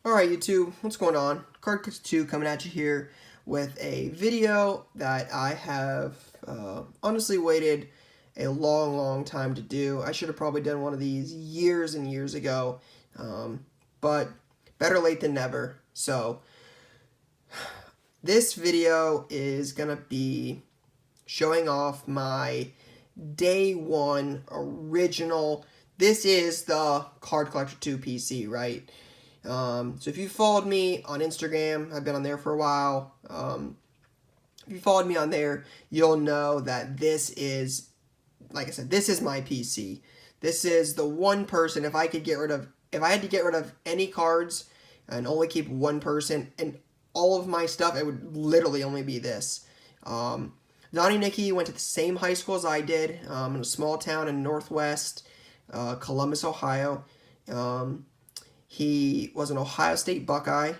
Alright YouTube, what's going on? Card Collector 2 coming at you here with a video that I have honestly waited a long time to do. I should have probably done one of these years and years ago, but better late than never. So this video is going to be showing off my day one original. This is the Card Collector 2 PC, right? So if you followed me on Instagram, I've been on there for a while. If you followed me on there, you'll know that this is, like I said, this is my PC. This is the one person, if I had to get rid of any cards and only keep one person and all of my stuff, it would literally only be this. Donnie Nicky went to the same high school as I did, in a small town in Northwest Columbus, Ohio. He was an Ohio State Buckeye,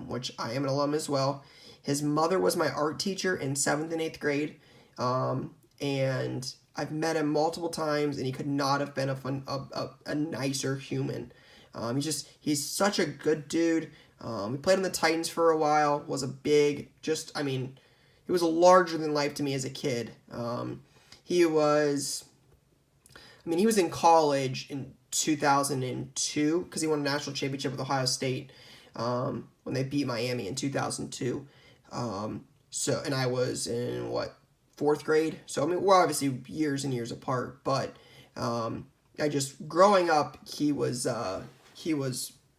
which I am an alum as well. His mother was my art teacher in 7th and 8th grade, and I've met him multiple times, and he could not have been a nicer human. He's such a good dude. He played on the Titans for a while, was a big, he was a larger than life to me as a kid. He was in college in 2002 because he won a national championship with Ohio State when they beat Miami in 2002. And I was in fourth grade. So we're obviously years and years apart, but growing up, he was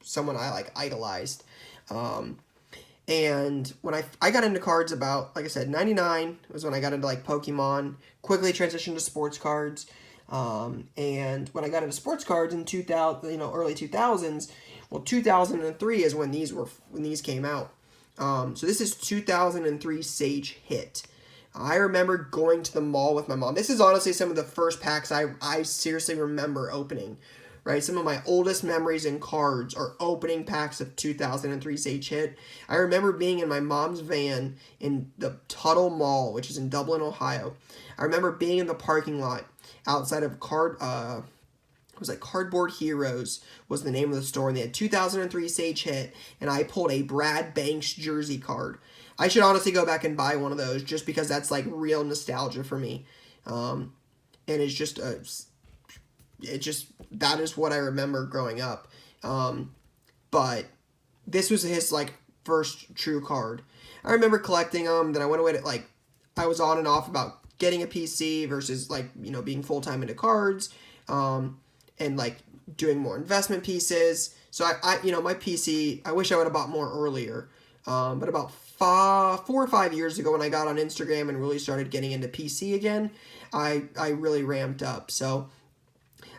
someone I idolized. And when I got into cards about, like I said, 99 was when I got into Pokemon, quickly transitioned to sports cards. And when I got into sports cards in 2000, early 2000s, 2003 is when these came out. So this is 2003 Sage Hit. I remember going to the mall with my mom. This is honestly some of the first packs I seriously remember opening, right? Some of my oldest memories in cards are opening packs of 2003 Sage Hit. I remember being in my mom's van in the Tuttle Mall, which is in Dublin, Ohio. I remember being in the parking lot outside of Cardboard Heroes was the name of the store, and they had 2003 Sage Hit, and I pulled a Brad Banks jersey card. I should honestly go back and buy one of those just because that's real nostalgia for me. And it's just that is what I remember growing up. But this was his first true card. I remember collecting them. Then I went away to I was on and off about getting a PC versus being full-time into cards, and doing more investment pieces. So I my PC, I wish I would have bought more earlier. But about 4 or 5 years ago when I got on Instagram and really started getting into PC again, I really ramped up. So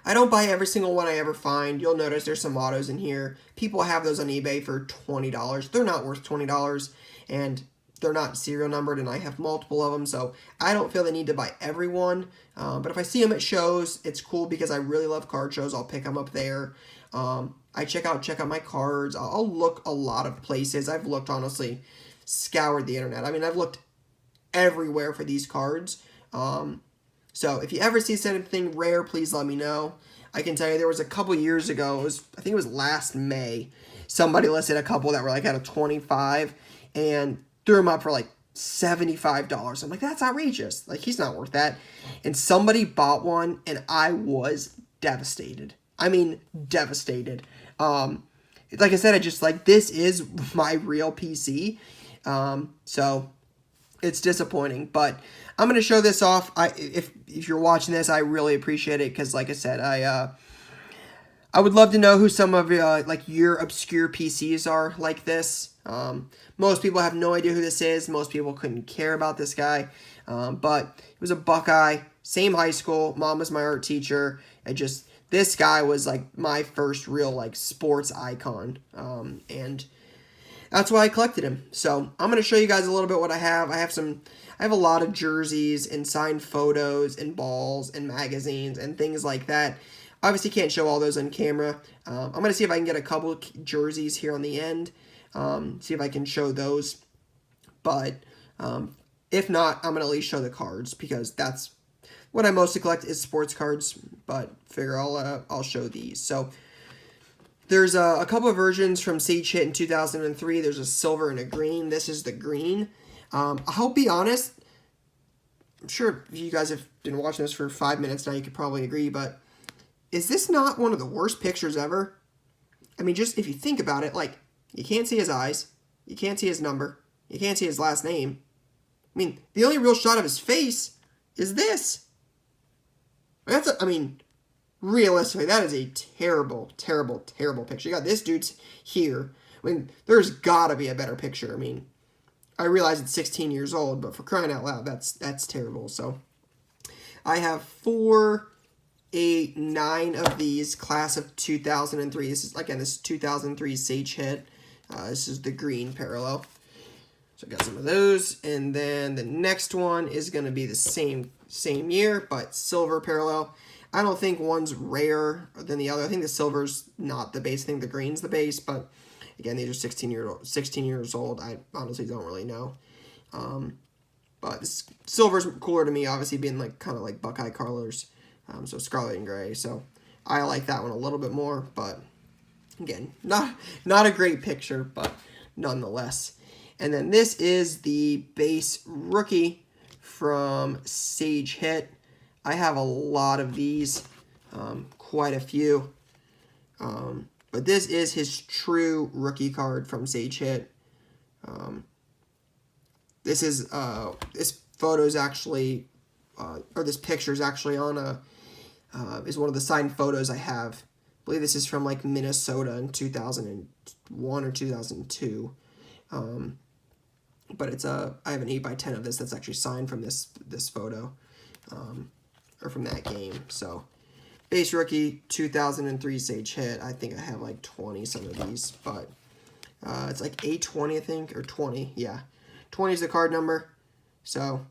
I don't buy every single one I ever find. You'll notice there's some autos in here. People have those on eBay for $20. They're not worth $20, and they're not serial numbered, and I have multiple of them, so I don't feel the need to buy every one. But if I see them at shows, it's cool because I really love card shows. I'll pick them up there. I check out my cards. I'll look a lot of places. I've looked, honestly, scoured the internet. I've looked everywhere for these cards. So if you ever see something rare, please let me know. I can tell you there was a couple years ago, I think it was last May, somebody listed a couple that were out of 25 and threw them up for $75. I'm like, that's outrageous. He's not worth that. And somebody bought one, and I was devastated. Devastated. Like I said, this is my real PC. So it's disappointing, but I'm going to show this off. If you're watching this, I really appreciate it because, like I said, I would love to know who some of your obscure PCs are like this. Most people have no idea who this is. Most people couldn't care about this guy. But he was a Buckeye, same high school. Mom was my art teacher. This guy was my first real sports icon. And that's why I collected him. So I'm going to show you guys a little bit what I have. I have a lot of jerseys and signed photos and balls and magazines and things like that. Obviously can't show all those on camera. I'm going to see if I can get a couple jerseys here on the end. See if I can show those. But if not, I'm going to at least show the cards because that's what I mostly collect is sports cards. But figure I'll show these. So There's a couple of versions from Sage Hit in 2003. There's a silver and a green. This is the green. I'll be honest. I'm sure if you guys have been watching this for 5 minutes now, you could probably agree, but is this not one of the worst pictures ever? I mean, just if you think about it, like, you can't see his eyes. You can't see his number. You can't see his last name. I mean, the only real shot of his face is this. I mean, realistically, that is a terrible, terrible, terrible picture. You got this dude's here. I mean, there's got to be a better picture. I mean, I realize it's 16 years old, but for crying out loud, that's terrible. So I have 4, 8, 9 of these, class of 2003. This is 2003 Sage Hit. This is the green parallel. So I got some of those, and then the next one is going to be the same year, but silver parallel. I don't think one's rarer than the other. I think the silver's not the base. I think the green's the base, but again, these are 16 years old. I honestly don't really know. But this silver's cooler to me, obviously being like kind of like Buckeye colors, so scarlet and gray. So I like that one a little bit more, but again, not a great picture, but nonetheless. And then this is the base rookie from Sage Hit. I have a lot of these, quite a few. But this is his true rookie card from Sage Hit. This photo is actually, or this picture is actually on is one of the signed photos I have. I believe this is from like Minnesota in 2001 or 2002. But it's I have an 8x10 of this that's actually signed from this photo, or from that game. So base rookie 2003 Sage Hit. I think I have like 20 some of these, but it's like 820 I think, or 20. Yeah, 20 is the card number. So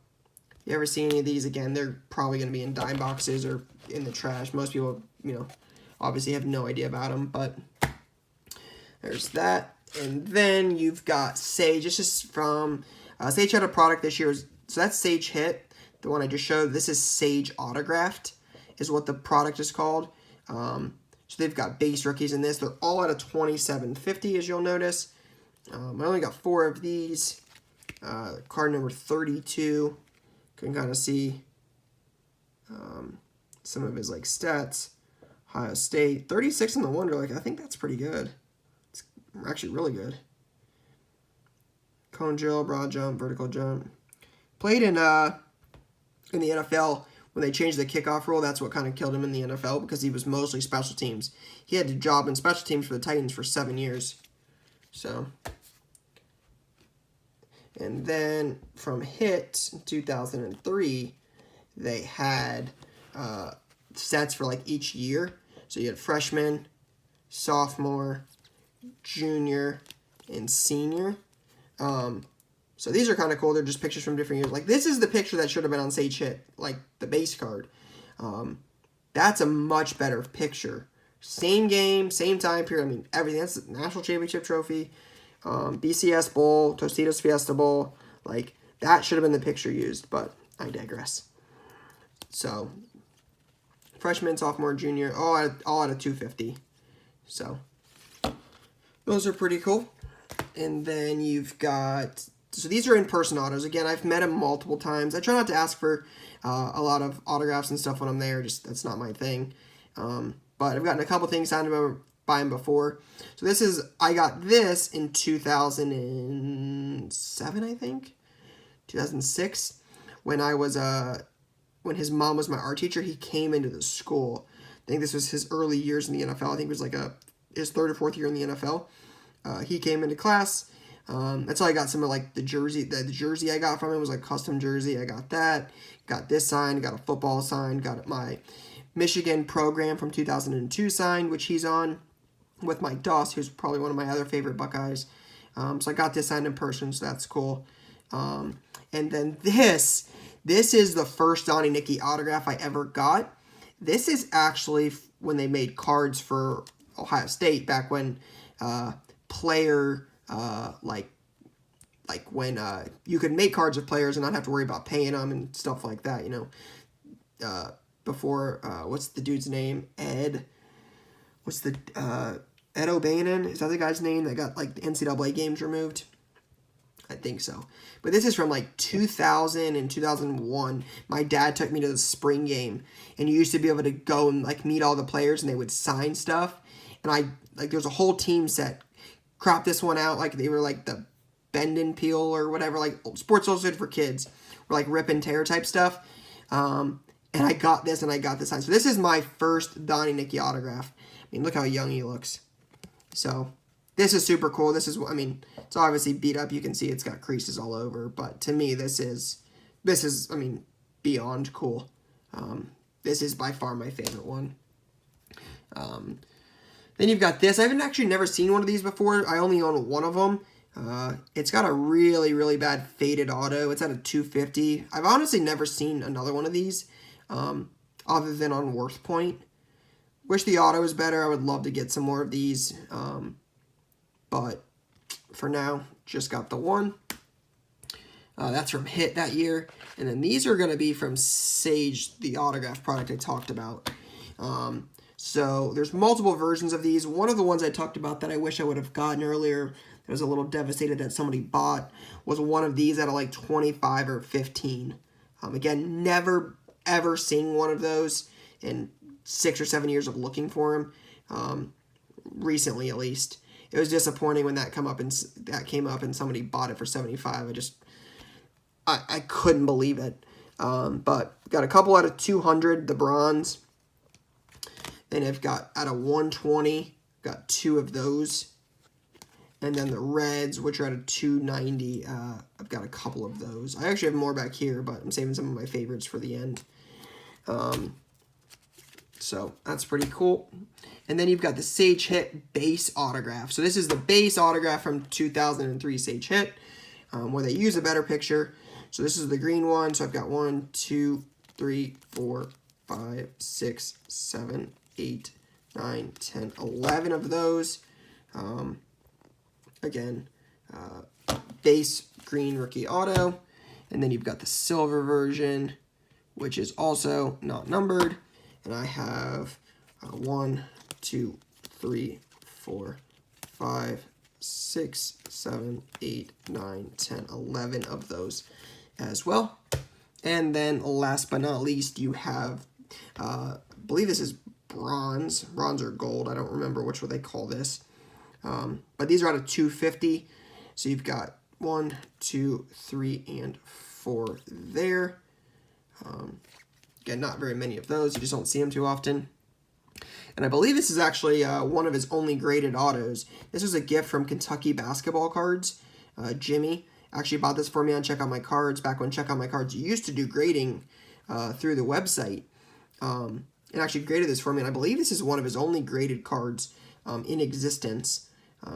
if you ever see any of these again, they're probably going to be in dime boxes or in the trash. Most people, obviously have no idea about them, but there's that. And then you've got Sage. This is from Sage had a product this year. So that's Sage Hit, the one I just showed. This is Sage Autographed, is what the product is called. So they've got base rookies in this. They're all at a 27.50, as you'll notice. I only got 4 of these. Card number 32. Can kind of see some of his like stats. Ohio State, 36 in the Wonder. Like, I think that's pretty good. Actually really good. Cone drill, broad jump, vertical jump. Played in the NFL when they changed the kickoff rule. That's what kind of killed him in the NFL, because he was mostly special teams. He had a job in special teams for the Titans for 7 years. So, and then from Hit in 2003, they had sets for like each year. So you had freshman, sophomore, junior, and senior. So these are kind of cool. They're just pictures from different years. Like, this is the picture that should have been on Sage Hit, like the base card. That's a much better picture. Same game, same time period. I mean, everything. That's the National Championship Trophy, BCS Bowl, Tostitos Fiesta Bowl. Like, that should have been the picture used, but I digress. So, freshman, sophomore, junior, all at a 250. So those are pretty cool. And then you've got, so these are in-person autos. Again, I've met him multiple times. I try not to ask for a lot of autographs and stuff when I'm there. Just, that's not my thing. But I've gotten a couple things signed by him before. So I got this in 2007, I think. 2006. When his mom was my art teacher, he came into the school. I think this was his early years in the NFL. I think it was like his 3rd or 4th year in the NFL. He came into class. That's how I got some of like the jersey. The jersey I got from him was like custom jersey. I got that. Got this signed. Got a football signed. Got my Michigan program from 2002 signed, which he's on with Mike Doss, who's probably one of my other favorite Buckeyes. So I got this signed in person, so that's cool. And then this is the first Donnie Nicky autograph I ever got. This is actually when they made cards for Ohio State, back when player, like when you could make cards of players and not have to worry about paying them and stuff like that, before, what's the dude's name? Ed. What's the, Ed O'Bannon, is that the guy's name that got like the NCAA games removed? I think so. But this is from like 2000 and 2001. My dad took me to the spring game, and you used to be able to go and like meet all the players, and they would sign stuff. And I like there's a whole team set. Cropped this one out like they were like the Bend and Peel or whatever, like Sports Illustrated for kids, or like rip and tear type stuff. And I got this, and I got this sign. So this is my first Donnie Nicky autograph. I mean, look how young he looks. So this is super cool. This is, I mean, it's obviously beat up. You can see it's got creases all over. But to me, this is, I mean, beyond cool. This is by far my favorite one. Then you've got this. I haven't actually never seen one of these before. I only own one of them. It's got a really, really bad faded auto. It's at a 250. I've honestly never seen another one of these other than on Worth Point. Wish the auto was better. I would love to get some more of these. But for now, just got the one. That's from Hit that year. And then these are going to be from Sage, the autograph product I talked about. So there's multiple versions of these. One of the ones I talked about that I wish I would have gotten earlier, that was a little devastated that somebody bought, was one of these at like 25 or 15. Again, never ever seen one of those in 6 or 7 years of looking for them. Recently, at least. It was disappointing when that came up and somebody bought it for 75. I couldn't believe it. But got a couple out of 200, the bronze. Then I've got out of 120, got 2 of those. And then the reds, which are out of 290, I've got a couple of those. I actually have more back here, but I'm saving some of my favorites for the end. So that's pretty cool. And then you've got the Sage Hit base autograph. So this is the base autograph from 2003 Sage Hit, where they use a better picture. So this is the green one. So I've got 1, 2, 3, 4, 5, 6, 7, 8, 9, 10, 11 of those. Again, base green rookie auto. And then you've got the silver version, which is also not numbered. And I have 1, 2, 3, 4, 5, 6, 7, 8, 9, 10, 11 of those as well. And then last but not least, you have, I believe this is bronze or gold. I don't remember which one they call this. But these are out of 250. So you've got 1, 2, 3, and 4 there. Again, not very many of those. You just don't see them too often. And I believe this is actually one of his only graded autos. This was a gift from Kentucky Basketball Cards. Jimmy actually bought this for me on Check Out My Cards, back when Check Out My Cards used to do grading through the website. And actually graded this for me, and I believe this is one of his only graded cards in existence.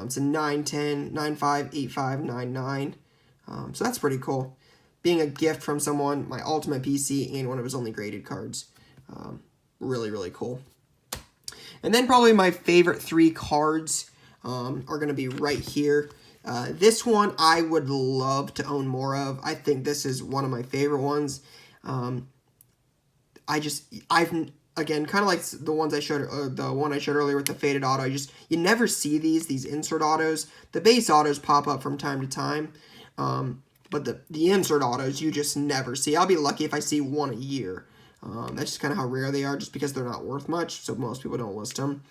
It's a 910, 95, 85, 99. So that's pretty cool. Being a gift from someone, my Ultimate PC, and one of his only graded cards. Really, really cool. And then probably my favorite 3 cards are going to be right here. This one I would love to own more of. I think this is one of my favorite ones. Again, kind of like the ones I showed, the one I showed earlier with the faded auto. You never see these insert autos. The base autos pop up from time to time, but the insert autos you just never see. I'll be lucky if I see one a year. That's just kind of how rare they are, just because they're not worth much, so most people don't list them.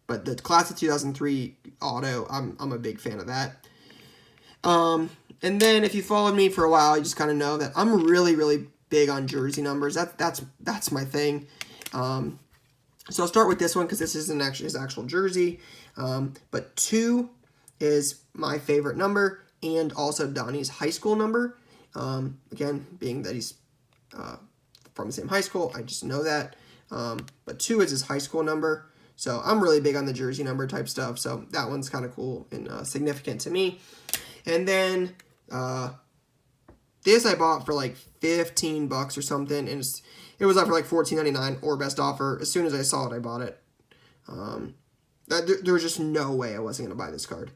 But the class of 2003 auto, I'm a big fan of that. And then if you followed me for a while, you just kind of know that I'm really, really big on jersey numbers. That's my thing. So I'll start with this one because this isn't actually his actual jersey. But 2 is my favorite number, and also Donnie's high school number. Again, being that he's from the same high school, I just know that. But 2 is his high school number. So I'm really big on the jersey number type stuff. So that one's kind of cool and significant to me. And then this I bought for like $15 or something, and it was up for like $14.99 or best offer. As soon as I saw it, I bought it. There was just no way I wasn't going to buy this card.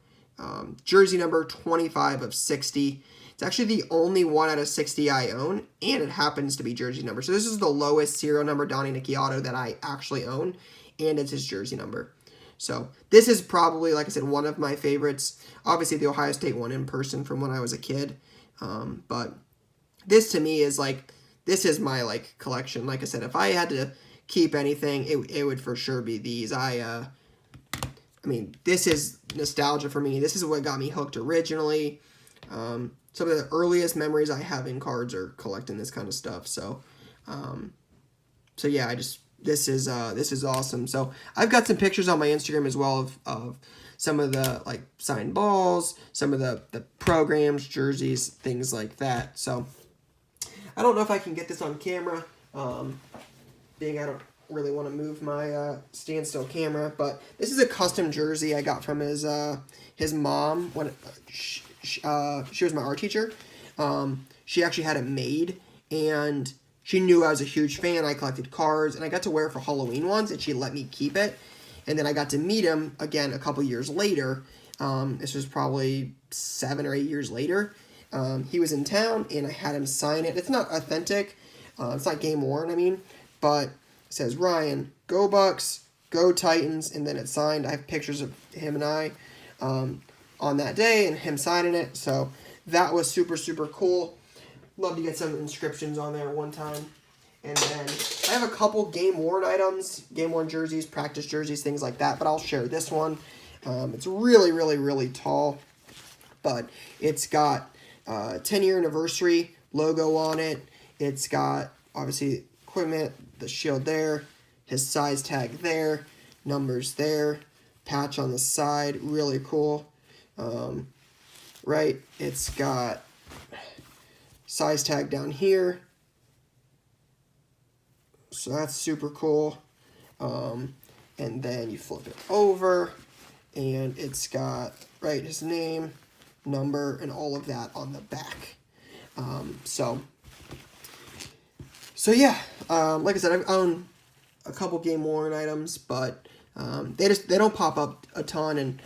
Jersey number 25 of 60. It's actually the only 1 out of 60 I own, and it happens to be jersey number. So this is the lowest serial number Donnie Nicky auto that I actually own, and it's his jersey number. So this is probably, like I said, one of my favorites. Obviously, the Ohio State one in person from when I was a kid. But this to me is like, this is my like collection. Like I said, if I had to keep anything, it would for sure be these. I mean, this is nostalgia for me. This is what got me hooked originally. Some of the earliest memories I have in cards are collecting this kind of stuff. So, so yeah, this is awesome. So I've got some pictures on my Instagram as well of some of the like signed balls, some of the programs, jerseys, things like that. So I don't know if I can get this on camera, being I don't really want to move my standstill camera, but this is a custom jersey I got from his mom when she was my art teacher. She actually had it made, and she knew I was a huge fan. I collected cards, and I got to wear it for Halloween once, and she let me keep it. And then I got to meet him again a couple years later. This was probably 7 or 8 years later. He was in town, and I had him sign it. It's not authentic. It's not game worn, I mean, but it says, Ryan, go Bucks, go Titans, and then it's signed. I have pictures of him and I on that day, and him signing it. So that was super, super cool. Love to get some inscriptions on there one time. And then I have a couple game-worn items, game-worn jerseys, practice jerseys, things like that, but I'll share this one. It's really, really, really tall, but it's got 10-year anniversary logo on it. It's got, obviously, equipment, the shield there, his size tag there, numbers there, patch on the side, really cool. Right, it's got size tag down here, so that's super cool. And then you flip it over, and it's got, right, his name, number, and all of that on the back. So yeah, like I said, I own a couple game worn items, but they don't pop up a ton, and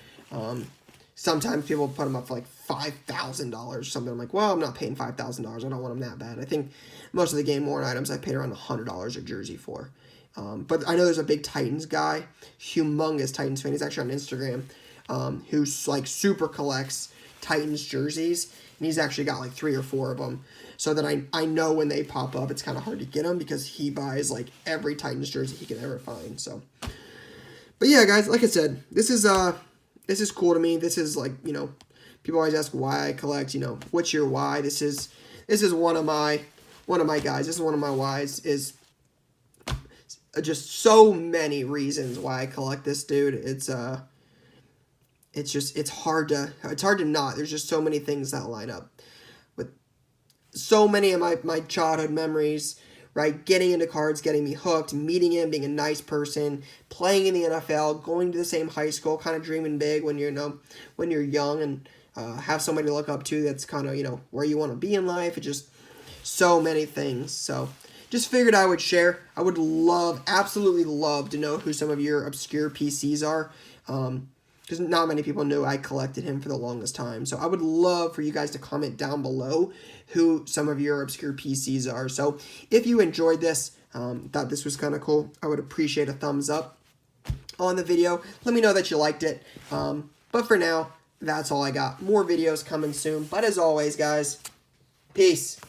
sometimes people put them up for like $5,000 or something. I'm like, well, I'm not paying $5,000. I don't want them that bad. I think most of the game worn items I paid around $100 a jersey for. But I know there's a big Titans guy, humongous Titans fan. He's actually on Instagram, who's like super collects Titans jerseys, and he's actually got like 3 or 4 of them. So that I know when they pop up, it's kind of hard to get them because he buys like every Titans jersey he can ever find. So, but yeah, guys, like I said, this is cool to me. This is like, you know, people always ask why I collect. You know, what's your why? This is one of my guys. This is one of my whys. Is just so many reasons why I collect this dude. It's hard to not. There's just so many things that line up with so many of my childhood memories, right? Getting into cards, getting me hooked, meeting him, being a nice person, playing in the NFL, going to the same high school, kind of dreaming big when you're young and have somebody to look up to that's kind of, you know, where you want to be in life. It's just so many things. So just figured I would share. I would absolutely love to know who some of your obscure PCs are. Because not many people knew I collected him for the longest time. So I would love for you guys to comment down below who some of your obscure PCs are. So if you enjoyed this, thought this was kind of cool, I would appreciate a thumbs up on the video. Let me know that you liked it. But for now, that's all I got. More videos coming soon. But as always, guys, peace.